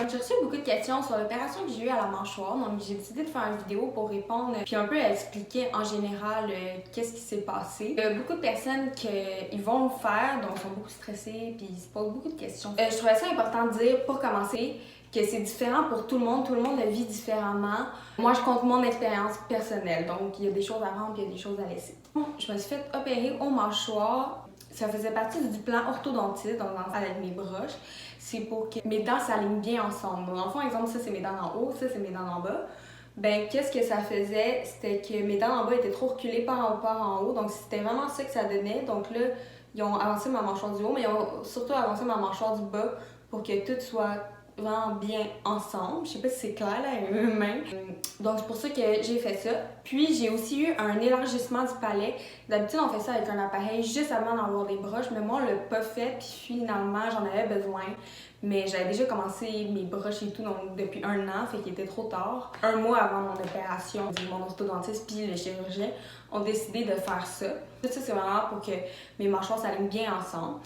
J'ai reçu beaucoup de questions sur l'opération que j'ai eue à la mâchoire, donc j'ai décidé de faire une vidéo pour répondre puis un peu expliquer en général qu'est-ce qui s'est passé. Il y a beaucoup de personnes qui vont le faire, donc sont beaucoup stressées puis ils se posent beaucoup de questions. Je trouvais ça important de dire, pour commencer, que c'est différent pour tout le monde le vit différemment. Moi, je compte mon expérience personnelle, donc il y a des choses à rendre puis il y a des choses à laisser. Je me suis fait opérer aux mâchoires. Ça faisait partie du plan orthodontiste, donc avec mes broches. C'est pour que mes dents s'alignent bien ensemble. Donc, en fond, exemple, ça c'est mes dents en haut, ça c'est mes dents en bas. Ben, qu'est-ce que ça faisait? C'était que mes dents en bas étaient trop reculées par en haut, par en haut. Donc, c'était vraiment ça que ça donnait. Donc là, ils ont avancé ma mâchoire du haut, mais ils ont surtout avancé ma mâchoire du bas pour que tout soit vraiment bien ensemble. Je sais pas si c'est clair là, même. Donc c'est pour ça que j'ai fait ça. Puis j'ai aussi eu un élargissement du palais. D'habitude on fait ça avec un appareil juste avant d'avoir des broches, mais moi on l'a pas fait puis finalement j'en avais besoin. Mais j'avais déjà commencé mes broches et tout donc depuis 1 an, fait qu'il était trop tard. 1 mois avant mon opération, mon orthodontiste puis le chirurgien ont décidé de faire ça. Tout ça c'est vraiment pour que mes mâchoires s'alignent bien ensemble.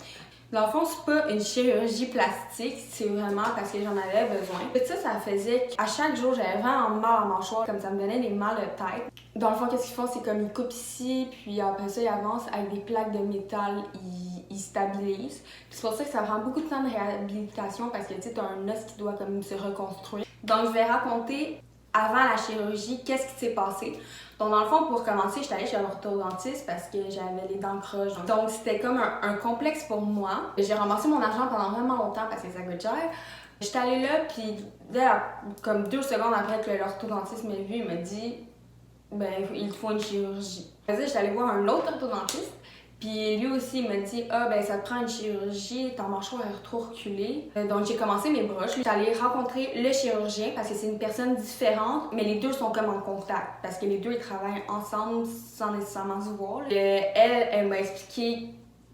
Dans le fond, c'est pas une chirurgie plastique, c'est vraiment parce que j'en avais besoin. Ça faisait qu'à chaque jour, j'avais vraiment mal à la mâchoire, comme ça me donnait des mal de tête. Dans le fond, qu'est-ce qu'ils font? C'est comme ils coupent ici, puis après ça, ils avancent avec des plaques de métal, ils stabilisent. Puis c'est pour ça que ça prend beaucoup de temps de réhabilitation parce que tu sais, t'as un os qui doit comme se reconstruire. Donc, je vais raconter avant la chirurgie, qu'est-ce qui s'est passé. Donc, dans le fond, pour commencer, j'étais allée chez l'orthodontiste parce que j'avais les dents croches. Donc, c'était comme un complexe pour moi. J'ai ramassé mon argent pendant vraiment longtemps parce que ça coûte cher. J'étais allée là, puis comme 2 secondes après que l'orthodontiste m'ait vu, il m'a dit ben, il te faut une chirurgie. J'étais allée voir un autre orthodontiste. Puis lui aussi, il m'a dit « Ah, ben ça te prend une chirurgie, ta mâchoire est trop reculée. » Donc j'ai commencé mes broches. J'étais allée rencontrer le chirurgien parce que c'est une personne différente, mais les deux sont comme en contact parce que les deux, ils travaillent ensemble sans nécessairement se voir. Elle m'a expliqué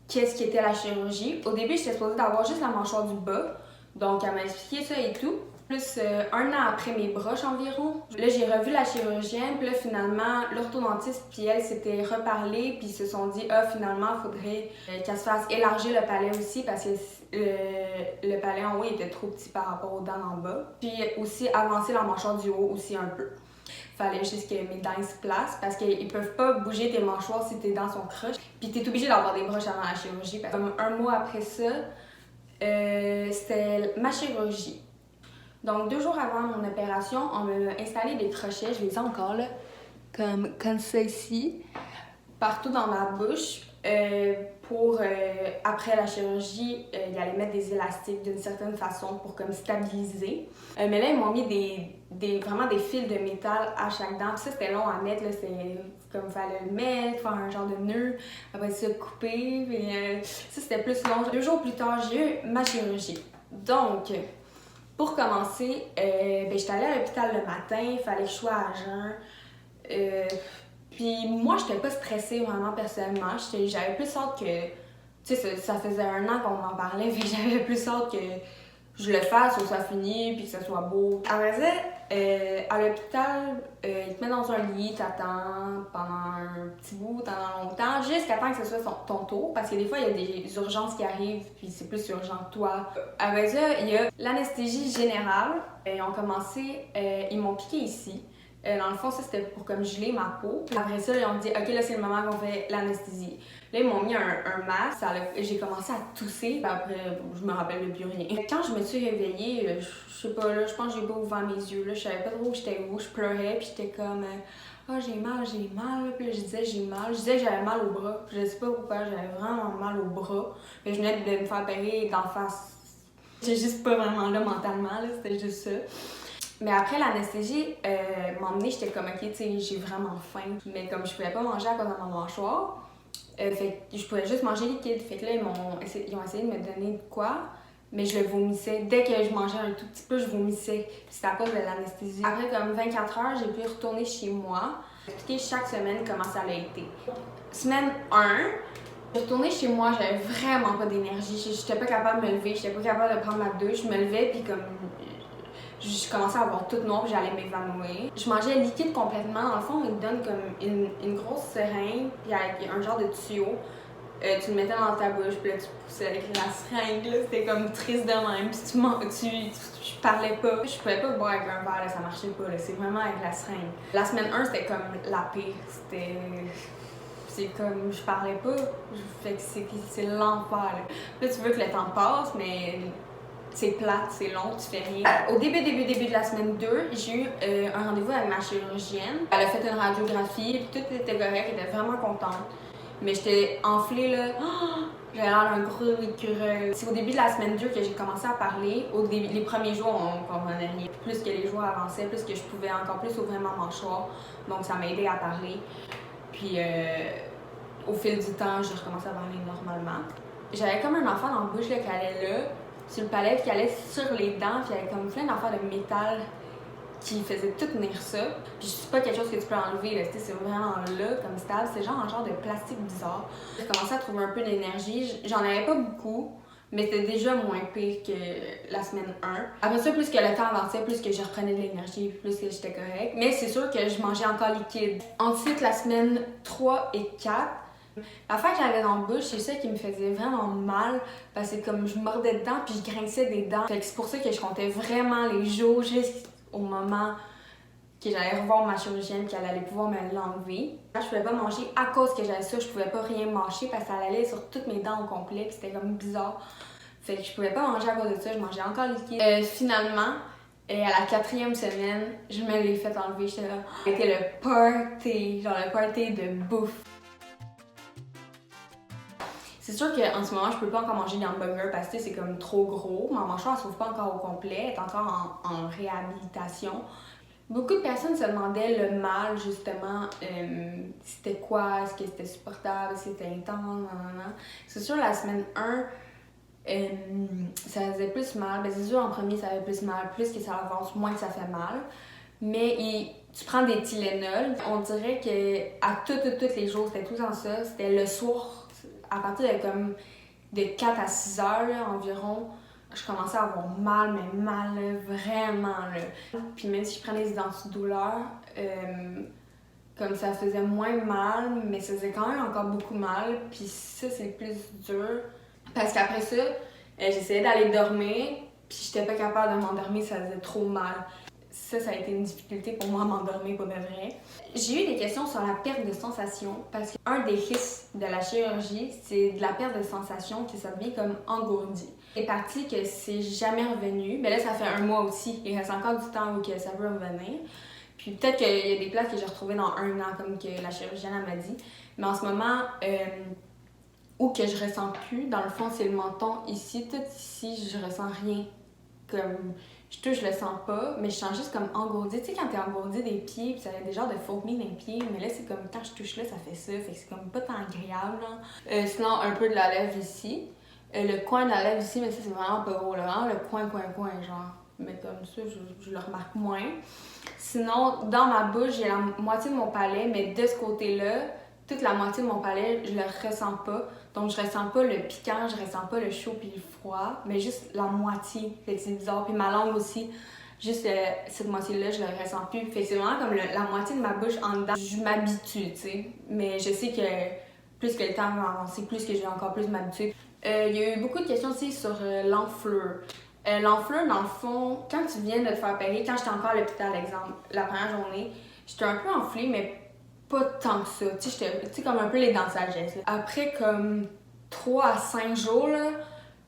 qu'est-ce qu'était la chirurgie. Au début, j'étais supposée d'avoir juste la mâchoire du bas. Donc elle m'a expliqué ça et tout. Plus 1 an après mes broches environ. Là, j'ai revu la chirurgienne, puis là, finalement, l'orthodontiste puis elle s'étaient reparlé, puis ils se sont dit, ah, finalement, il faudrait qu'elle se fasse élargir le palais aussi, parce que le palais en haut était trop petit par rapport aux dents en bas. Puis aussi avancer la mâchoire du haut aussi un peu. Fallait juste que mes dents se placent, parce qu'ils peuvent pas bouger tes mâchoires si tes dents sont croches. Puis t'es obligé d'avoir des broches avant la chirurgie. Comme 1 mois après ça, c'était ma chirurgie. Donc 2 jours avant mon opération, on m'a installé des crochets, je les ai encore là, comme ça ici, partout dans ma bouche. Pour après la chirurgie, ils allaient mettre des élastiques d'une certaine façon pour comme stabiliser. Mais là, ils m'ont mis vraiment des fils de métal à chaque dent. Puis ça, c'était long à mettre, là, c'était comme il fallait le mettre, faire un genre de nœud, après ça couper. Puis, ça, c'était plus long. 2 jours plus tard, j'ai eu ma chirurgie. Donc, pour commencer, j'étais allée à l'hôpital le matin, il fallait que je sois à jeun. Puis moi, j'étais pas stressée vraiment personnellement. J'avais plus hâte que. Tu sais, ça faisait 1 an qu'on m'en parlait, puis j'avais plus hâte que je le fasse, que ça finisse, puis que ça soit beau. Après ça, à l'hôpital, ils te mettent dans un lit, t'attends pendant un petit bout, t'attends longtemps, jusqu'à temps que ce soit ton tour, parce que des fois, il y a des urgences qui arrivent, puis c'est plus urgent que toi. Après ça, il y a l'anesthésie générale. Ils ont commencé, ils m'ont piqué ici. Dans le fond, ça c'était pour comme geler ma peau. Après ça, ils ont dit, OK, là c'est le moment qu'on fait l'anesthésie. Là, ils m'ont mis un masque. J'ai commencé à tousser. Puis après, je me rappelle plus rien. Quand je me suis réveillée, je sais pas, là, je pense que j'ai pas ouvert mes yeux. Là, je savais pas trop où j'étais où. Je pleurais, puis j'étais comme, ah, j'ai mal. Puis là, je disais, j'ai mal. Je disais que j'avais mal au bras. Puis je sais pas pourquoi, j'avais vraiment mal au bras. Mais je venais de me faire opérer d'en face. J'étais juste pas vraiment là mentalement, là, c'était juste ça. Mais après l'anesthésie, m'emmener, j'étais comme, OK, tu sais, j'ai vraiment faim. Mais comme je pouvais pas manger à cause de ma mâchoire, fait que je pouvais juste manger liquide. Fait que là, ils ont essayé de me donner de quoi, mais je le vomissais. Dès que je mangeais un tout petit peu, je vomissais. C'était à cause de l'anesthésie. Après comme 24 heures, j'ai pu retourner chez moi. Expliquer chaque semaine comment ça a été. Semaine 1, je retournais chez moi, j'avais vraiment pas d'énergie. J'étais pas capable de me lever, j'étais pas capable de prendre ma douche. Je me levais, puis comme je commençais à avoir tout noir, puis j'allais m'évanouir. Je mangeais liquide complètement. Dans le fond, ils me donnent comme une grosse seringue, puis avec un genre de tuyau. Tu le mettais dans ta bouche, puis là, tu poussais avec la seringue, là. C'était comme triste de même. Puis tu parlais pas. Je pouvais pas boire avec un verre, là, ça marchait pas, là. C'est vraiment avec la seringue. La semaine 1, c'était comme la pire. C'est comme, je parlais pas. Fait que c'est l'enfer, là. Là, tu veux que le temps passe, mais c'est plate, c'est long, tu fais rien. Au début de la semaine 2, j'ai eu un rendez-vous avec ma chirurgienne. Elle a fait une radiographie, puis tout était correct, elle était vraiment contente. Mais j'étais enflée, là. Oh, j'avais l'air d'un gros écureuil. C'est au début de la semaine 2 que j'ai commencé à parler. Les premiers jours, on comprenait rien. Plus que les jours avançaient, plus que je pouvais encore plus ouvrir ma mâchoire. Donc ça m'a aidé à parler. Puis au fil du temps, j'ai recommencé à parler normalement. J'avais comme un enfant dans la bouche là, qui allait là, sur le palais, qui allait sur les dents, puis il y avait comme plein d'affaires de métal qui faisait tout tenir ça. Puis c'est pas quelque chose que tu peux enlever, là, c'est vraiment là, comme stable. C'est genre un genre de plastique bizarre. J'ai commencé à trouver un peu d'énergie. J'en avais pas beaucoup, mais c'était déjà moins pire que la semaine 1. Après ça, plus que le temps avançait, plus que je reprenais de l'énergie, plus que j'étais correcte. Mais c'est sûr que je mangeais encore liquide. Ensuite, la semaine 3 et 4, l'affaire que j'avais dans la bouche, c'est ça qui me faisait vraiment mal parce que comme je mordais dedans puis je grinçais des dents. Fait que c'est pour ça que je comptais vraiment les jours jusqu'au moment que j'allais revoir ma chirurgienne qu'elle allait pouvoir me l'enlever. Je pouvais pas manger à cause que j'avais ça, je pouvais pas rien mâcher parce que ça allait sur toutes mes dents au complet puis c'était comme bizarre. Fait que je pouvais pas manger à cause de ça, je mangeais encore liquide. Finalement, à la 4e semaine, je me l'ai fait enlever, j'étais là. C'était le party, genre le party de bouffe. C'est sûr qu'en ce moment, je peux pas encore manger des hamburgers parce que c'est comme trop gros. Ma mâchoire ne s'ouvre pas encore au complet, elle est encore en réhabilitation. Beaucoup de personnes se demandaient le mal, justement, c'était quoi, est-ce que c'était supportable, est-ce que c'était intense, nanana. C'est sûr, la semaine 1, ça faisait plus mal. Ben, c'est sûr, en premier, ça fait plus mal. Plus que ça avance, moins que ça fait mal. Mais tu prends des Tylenol. On dirait que à tous les jours, c'était tout le temps ça. C'était le soir, à partir de comme de 4 à 6 heures là, environ, je commençais à avoir mal, mais mal, là, vraiment. Là. Puis même si je prenais des antidouleurs, comme ça faisait moins mal, mais ça faisait quand même encore beaucoup mal. Puis ça, c'est le plus dur. Parce qu'après ça, j'essayais d'aller dormir, puis j'étais pas capable de m'endormir, ça faisait trop mal. Ça a été une difficulté pour moi à m'endormir pour de vrai. J'ai eu des questions sur la perte de sensation parce qu'un des risques de la chirurgie, c'est de la perte de sensation que ça devient comme engourdi. C'est parti que c'est jamais revenu. Mais là, ça fait 1 mois aussi. Il reste encore du temps où que ça peut revenir. Puis peut-être qu'il y a des places que j'ai retrouvées dans 1 an, comme que la chirurgienne m'a dit. Mais en ce moment, où que je ressens plus, dans le fond, c'est le menton ici. Tout ici, je ressens rien. Comme je touche, je le sens pas, mais je sens juste comme engourdi. Tu sais, quand t'es engourdi des pieds, puis ça a des genres de fourmis dans les pieds, mais là, c'est comme quand je touche là, ça fait ça. Fait que c'est comme pas tant agréable. Sinon, un peu de la lèvre ici. Le coin de la lèvre ici, mais ça, c'est vraiment pas gros. Là. Vraiment, le coin, genre. Mais comme ça, je le remarque moins. Sinon, dans ma bouche, j'ai la moitié de mon palais, mais de ce côté-là, toute la moitié de mon palais, je le ressens pas. Donc, je ressens pas le piquant, je ressens pas le chaud puis le froid, mais juste la moitié. Fait que c'est bizarre. Puis ma langue aussi, juste cette moitié-là, je le ressens plus. Fait que c'est vraiment comme la moitié de ma bouche en dedans. Je m'habitue, tu sais. Mais je sais que plus que le temps va avancer, plus que je vais encore plus m'habituer. Il y a eu beaucoup de questions aussi sur l'enflure. L'enflure, dans le fond, quand tu viens de te faire opérer, quand j'étais encore à l'hôpital, exemple, la première journée, j'étais un peu enflée, mais pas tant que ça. Tu sais, comme un peu les dents de sagesse. Là. Après, comme 3 à 5 jours, là,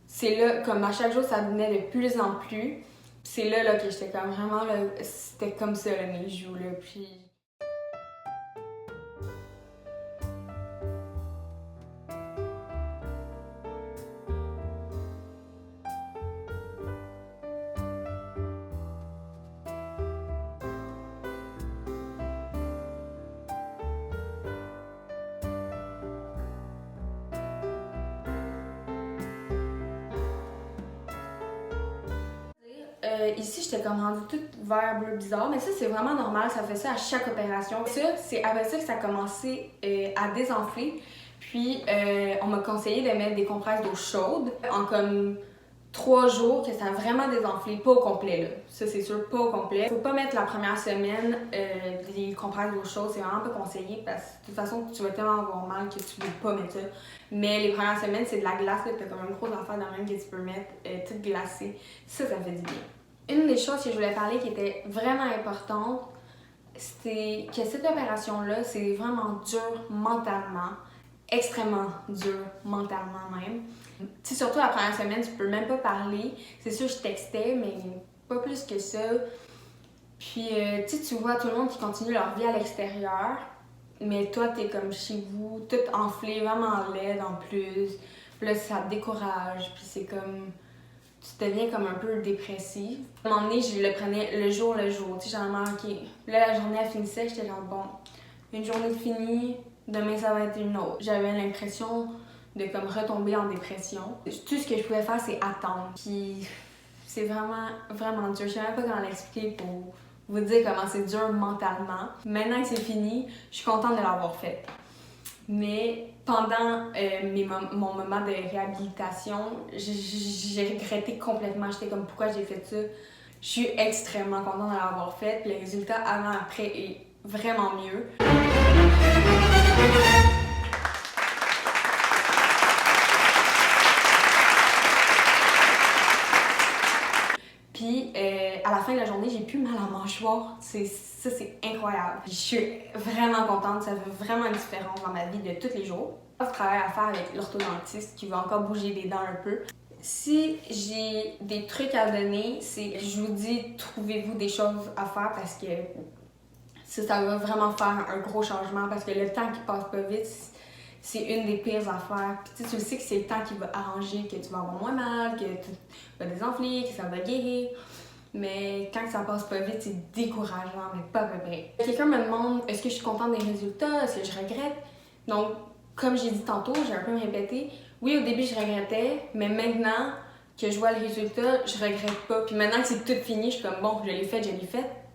c'est là, comme à chaque jour, ça devenait de plus en plus. C'est là, que j'étais comme vraiment, là, c'était comme ça, là, mes joues, là. Puis... ici, j'étais comme rendue toute vert bleu bizarre, mais ça, c'est vraiment normal, ça fait ça à chaque opération. Ça, c'est après ça que ça a commencé à désenfler, puis on m'a conseillé de mettre des compresses d'eau chaude en comme 3 jours que ça a vraiment désenflé, pas au complet là. Ça c'est sûr, pas au complet. Faut pas mettre la première semaine des compresses d'eau chaude, c'est vraiment pas conseillé parce que de toute façon tu vas tellement avoir mal que tu veux pas mettre ça. Mais les premières semaines c'est de la glace, t'as comme une grosse affaire dans même que tu peux mettre toute glacée. Ça fait du bien. Une des choses que je voulais parler qui était vraiment importante, c'est que cette opération-là, c'est vraiment dur mentalement, extrêmement dur mentalement même. Tu sais, surtout la première semaine, tu peux même pas parler. C'est sûr, je textais, mais pas plus que ça. Puis, tu vois tout le monde qui continue leur vie à l'extérieur, mais toi, t'es comme chez vous, toute enflée, vraiment laide en plus. Puis là, ça te décourage, puis c'est comme... Tu deviens comme un peu dépressive. À un moment donné, je le prenais le jour. Tu sais, j'en manquais. Là, la journée, elle finissait, j'étais genre, bon, une journée finie, demain, ça va être une autre. J'avais l'impression de comme retomber en dépression. Tout ce que je pouvais faire, c'est attendre. Puis c'est vraiment, vraiment dur. Je sais même pas comment l'expliquer pour vous dire comment c'est dur mentalement. Maintenant que c'est fini, je suis contente de l'avoir fait. Mais pendant mon moment de réhabilitation, j'ai regretté complètement. J'étais comme, pourquoi j'ai fait ça? Je suis extrêmement contente de l'avoir fait. Puis le résultat avant-après est vraiment mieux. Puis à la fin de la journée, j'ai plus mal à la mâchoire. Ça, c'est incroyable. Je suis vraiment contente. Ça fait vraiment une différence dans ma vie de tous les jours. Je travaille à faire avec l'orthodontiste qui va encore bouger les dents un peu. Si j'ai des trucs à donner, c'est, je vous dis, trouvez-vous des choses à faire parce que ça va vraiment faire un gros changement parce que le temps qui passe pas vite, c'est une des pires affaires. Puis tu le sais que c'est le temps qui va arranger, que tu vas avoir moins mal, que tu vas désenfler, que ça va guérir. Mais quand ça passe pas vite, c'est décourageant, mais pas à peu près. Quelqu'un me demande est-ce que je suis contente des résultats, est-ce que je regrette? Donc, comme j'ai dit tantôt, j'ai un peu répété, oui, au début je regrettais, mais maintenant que je vois le résultat, je regrette pas. Puis maintenant que c'est tout fini, je suis comme bon, je l'ai fait.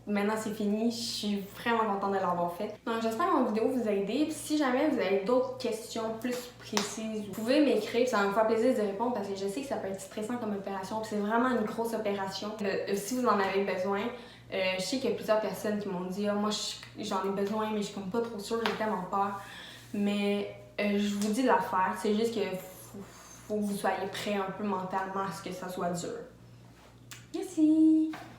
Maintenant c'est fini, je suis vraiment contente de l'avoir fait. Donc j'espère que mon vidéo vous a aidé. Puis si jamais vous avez d'autres questions plus précises, vous pouvez m'écrire, ça va me faire plaisir de répondre parce que je sais que ça peut être stressant comme opération. Puis c'est vraiment une grosse opération. Si vous en avez besoin, je sais qu'il y a plusieurs personnes qui m'ont dit moi j'en ai besoin mais je suis comme pas trop sûre, j'ai tellement peur. Mais je vous dis de la faire, c'est juste que faut que vous soyez prêts un peu mentalement à ce que ça soit dur. Merci!